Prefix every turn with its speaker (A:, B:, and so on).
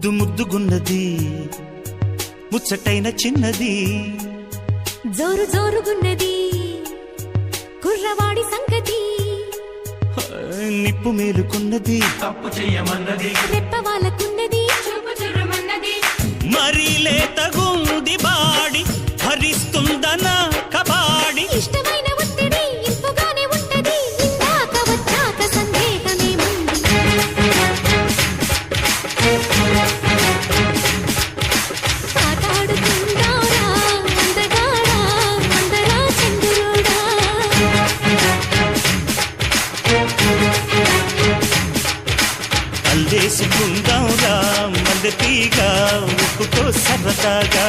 A: ముద్దు ముద్దుగున్నది ముచ్చటైన చిన్నది
B: జోరు జోరుగున్నది కుర్రవాడి సంగతి
A: నిప్పు మేలుకున్నది
C: తప్పు చెయ్యమన్నది
B: రెప్ప వాళ్ళకున్నది చూపు చుర్రమన్నది
A: మరీ లేతగుంది బాడి భరిస్తుందన కబాడి
B: ఇష్టమైన ఒత్తిడి ఇంపుగానే ఉంటది ఇందాక వచ్చాక సందేహమేముంది ఆటాడుకుందారా అందగాడా అందరా చంద్రుడా
A: అల్లేసుకుందాంరా మల్లె తీగ ఉప్పుతో సరదాగా